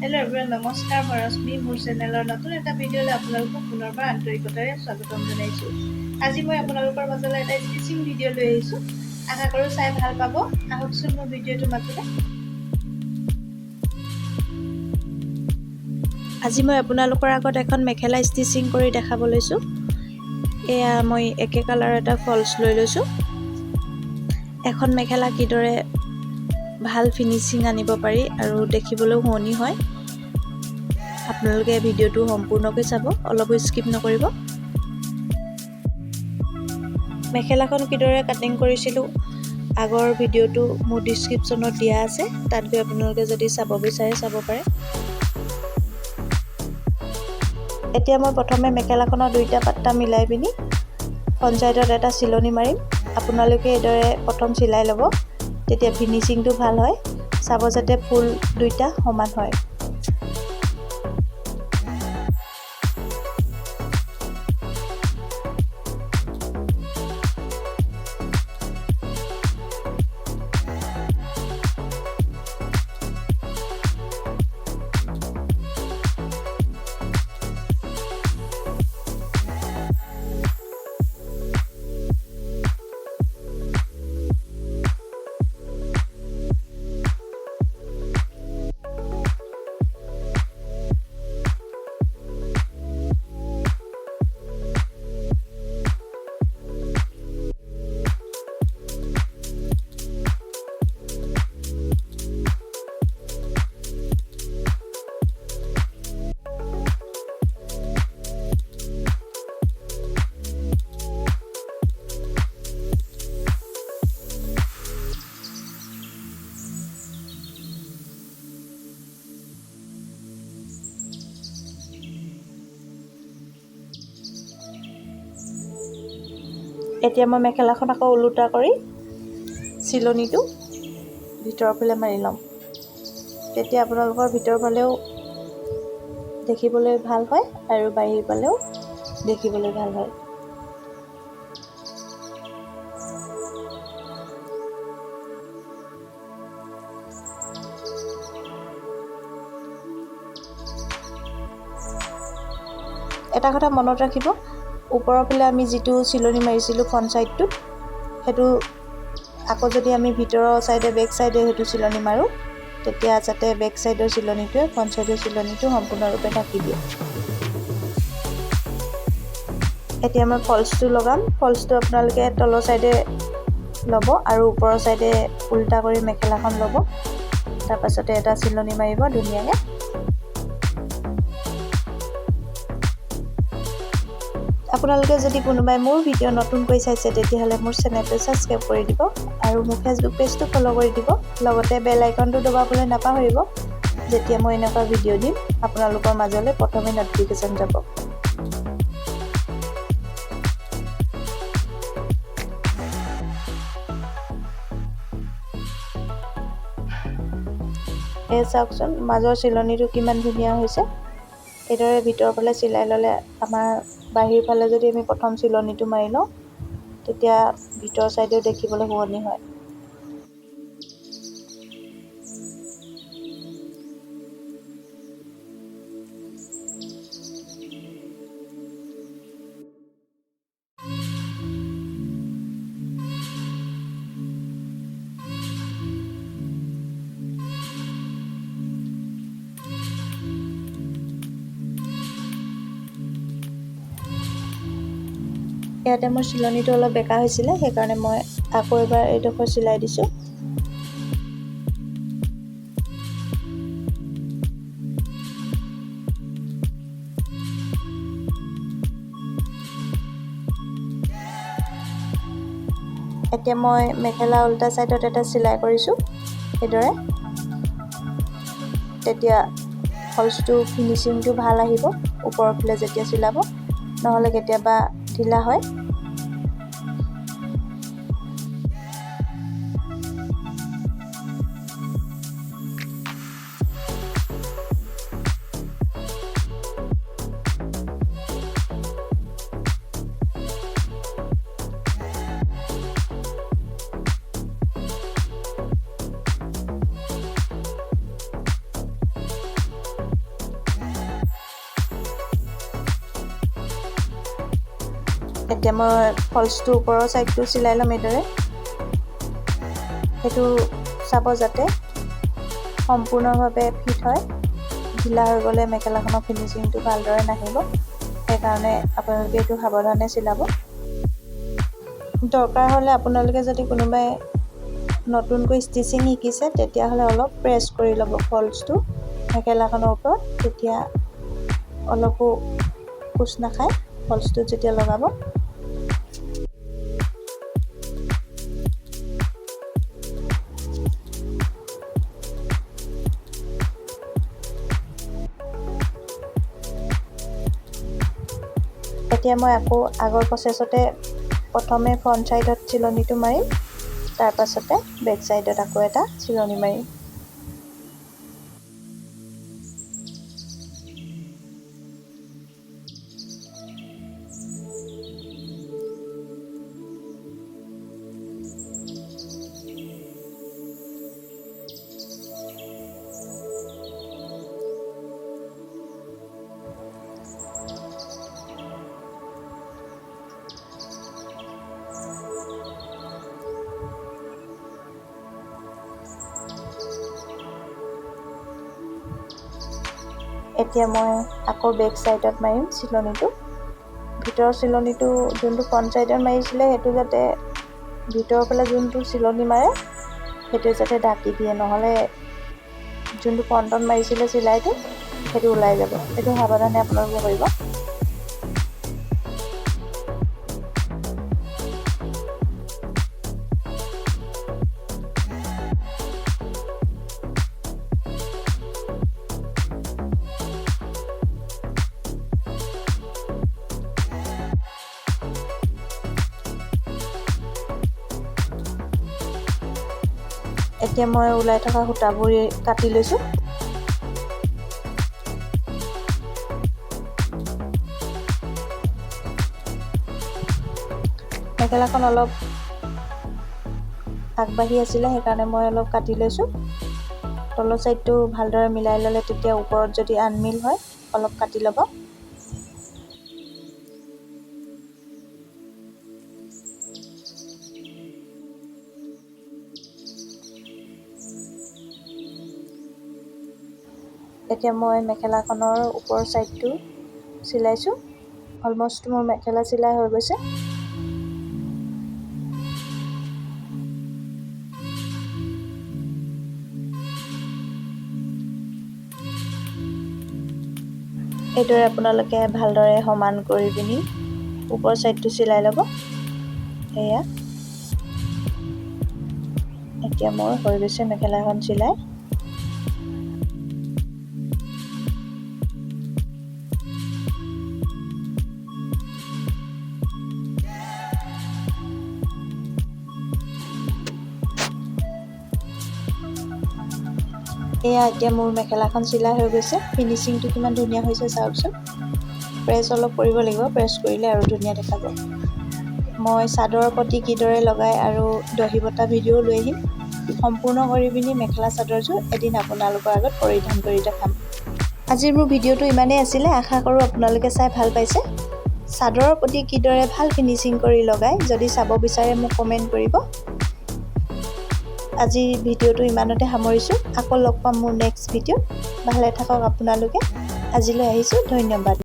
Hello' everyone, নমস্কাৰ। মই ৰশ্মি, মোৰ চেনেলৰ নতুন এটা ভিডিঅ'লৈ আপোনালোকক পুনৰবাৰ আন্তৰিকতাৰে স্বাগতম জনাইছোঁ। আজি মই আপোনালোকৰ মাজলৈ এটা ষ্টিচিং ভিডিঅ' লৈ আহিছোঁ। আশা কৰোঁ চাই ভাল পাব। আহকচোন মোৰ ভিডিঅ'টো মাজলৈ। আজি মই আপোনালোকৰ আগত এখন মেখেলা ষ্টিচিং কৰি দেখাব লৈছোঁ। এয়া মই একে কালাৰ এটা ফলছ লৈ লৈছোঁ। এখন মেখেলা কিদৰে ভাল ফিনিচিং আনিব পাৰি আৰু দেখিবলৈও শুৱনি হয়, আপোনালোকে ভিডিঅ'টো সম্পূৰ্ণকৈ চাব, অলপো স্কিপ নকৰিব। মেখেলাখন কিদৰে কাটিং কৰিছিলোঁ আগৰ ভিডিঅ'টো মোৰ ডিছক্ৰিপশ্যনত দিয়া আছে, তাত গৈ আপোনালোকে যদি চাব বিচাৰে চাব পাৰে। এতিয়া মই প্ৰথমে মেখেলাখনৰ দুইটা পাট্টা মিলাই পিনি ফ্ৰণ্ট ছাইডত এটা চিলনি মাৰিম। আপোনালোকে এইদৰে প্ৰথম চিলাই ল'ব, তেতিয়া ফিনিচিংটো ভাল হয়। চাব যাতে ফুল দুইটা সমান হয়। এতিয়া মই মেখেলাখন আকৌ ওলোটা কৰি চিলনিটো ভিতৰৰ ফালে মাৰি ল'ম। তেতিয়া আপোনালোকৰ ভিতৰৰ ফালেও দেখিবলৈ ভাল হয় আৰু বাহিৰ ফালেও দেখিবলৈ ভাল হয়। এটা কথা মনত ৰাখিব, ওপৰৰ ফালে আমি যিটো চিলনি মাৰিছিলোঁ ফ্ৰণ্ট ছাইডটোত, সেইটো আকৌ যদি আমি ভিতৰৰ ছাইডে বেক ছাইডে সেইটো চিলনি মাৰোঁ, তেতিয়া যাতে বেক ছাইডৰ চিলনিটোৱে ফ্ৰণ্ট ছাইডৰ চিলনিটো সম্পূৰ্ণৰূপে ঢাকি দিয়ে। এতিয়া মই ফলছটো লগাম। ফলছটো আপোনালোকে তলৰ ছাইডে ল'ব আৰু ওপৰৰ ছাইডে উল্টা কৰি মেখেলাখন ল'ব। তাৰপাছতে এটা চিলনি মাৰিব ধুনীয়াকৈ। আপোনালোকে যদি কোনোবাই মোৰ ভিডিঅ' নতুনকৈ চাইছে, তেতিয়াহ'লে মোৰ চেনেলটো ছাবস্ক্ৰাইব কৰি দিব আৰু মোৰ ফেচবুক পেজটো ফ'ল' কৰি দিব। লগতে বেল আইকনটো দবাবলৈ নাপাহৰিব। যেতিয়া মই এনেকুৱা ভিডিঅ' দিম, আপোনালোকৰ মাজলৈ প্ৰথমে ন'টিফিকেশ্যন যাব। এই চাওকচোন মাজৰ চিলনিটো কিমান ধুনীয়া হৈছে। এইদৰে ভিতৰৰ ফালে চিলাই ল'লে আমাৰ বাহিৰ ফালে যদি আমি প্ৰথম চিলনিটো মাৰি লওঁ, তেতিয়া ভিতৰ ছাইডেও দেখিবলৈ শুৱনি হয়। ইয়াতে মোৰ চিলনিটো অলপ বেকা হৈছিলে, সেইকাৰণে মই আকৌ এবাৰ এইডোখৰ চিলাই দিছোঁ। এতিয়া মই মেখেলা উল্টা ছাইডত এটা চিলাই কৰিছোঁ এইদৰে। তেতিয়া ফলছটো ফিনিচিংটো ভাল আহিব ওপৰৰ ফালে যেতিয়া চিলাব, নহ'লে কেতিয়াবা ঢিলা হয়। এতিয়া মই ফলছটো ওপৰৰ ছাইডটো চিলাই ল'ম এইদৰে। সেইটো চাব যাতে সম্পূৰ্ণভাৱে ফিট হয়। ঢিলা হৈ গ'লে মেখেলাখনৰ ফিনিচিংটো ভালদৰে নাহিব, সেইকাৰণে আপোনালোকে এইটো সাৱধানে চিলাব। দৰকাৰ হ'লে আপোনালোকে যদি কোনোবাই নতুনকৈ ষ্টিচিং শিকিছে তেতিয়াহ'লে অলপ প্ৰেছ কৰি ল'ব ফলছটো মেখেলাখনৰ ওপৰত, তেতিয়া অলপো কোচ নাখায় ফলছটোত যেতিয়া লগাব। এতিয়া মই আকৌ আগৰ প্ৰচেছতে প্ৰথমে ফ্ৰণ্ট ছাইডত চিলনিটো মাৰিম, তাৰ পাছতে বেক ছাইডত আকৌ এটা চিলনি মাৰিম। এতিয়া মই আকৌ বেক ছাইডত মাৰিম চিলনিটো। ভিতৰৰ চিলনিটো যোনটো ফ্ৰণ্ট ছাইডত মাৰিছিলে সেইটো যাতে ভিতৰৰ ফালে যোনটো চিলনি মাৰে সেইটো যাতে ঢাকি দিয়ে, নহ'লে যোনটো ফ্ৰণ্টত মাৰিছিলে চিলাইটো সেইটো ওলাই যাব। সেইটো সাৱধানে আপোনালোকে কৰিব। এতিয়া মই ওলাই থকা সূতাবোৰ কাটি লৈছোঁ। মেখেলাখন অলপ আগবাঢ়ি আছিলে, সেইকাৰণে মই অলপ কাটি লৈছোঁ। তলৰ ছাইডটো ভালদৰে মিলাই ল'লে তেতিয়া ওপৰত যদি আনমিল হয় অলপ কাটি ল'ব। এতিয়া মই মেখেলাখনৰ ওপৰৰ ছাইডটো চিলাইছোঁ। অলমষ্ট মোৰ মেখেলা চিলাই হৈ গৈছে। এইদৰে আপোনালোকে ভালদৰে সমান কৰি পিনি ওপৰৰ ছাইডটো চিলাই ল'ব। এয়া এতিয়া মোৰ হৈ গৈছে মেখেলাখন চিলাই। এয়া এতিয়া মোৰ মেখেলাখন চিলাই হৈ গৈছে। ফিনিচিংটো কিমান ধুনীয়া হৈছে চাওকচোন। প্ৰেছ অলপ কৰিব লাগিব, প্ৰেছ কৰিলে আৰু ধুনীয়া দেখাব। মই চাদৰৰ প্ৰতি কিদৰে লগাই আৰু দহি বটা ভিডিঅ' লৈ আহিম। সম্পূৰ্ণ কৰি পিনি মেখেলা চাদৰযোৰ এদিন আপোনালোকৰ আগত পৰিধান কৰি দেখাম। আজিৰ মোৰ ভিডিঅ'টো ইমানেই আছিলে। আশা কৰোঁ আপোনালোকে চাই ভাল পাইছে। চাদৰৰ প্ৰতি কিদৰে ভাল ফিনিচিং কৰি লগাই যদি চাব বিচাৰে মোক কমেণ্ট কৰিব। আজিৰ ভিডিঅ'টো ইমানতে সামৰিছোঁ। আকৌ লগ পাম মোৰ নেক্সট ভিডিঅ'ত। ভালে থাকক আপোনালোকে। আজিলৈ আহিছোঁ, ধন্যবাদ।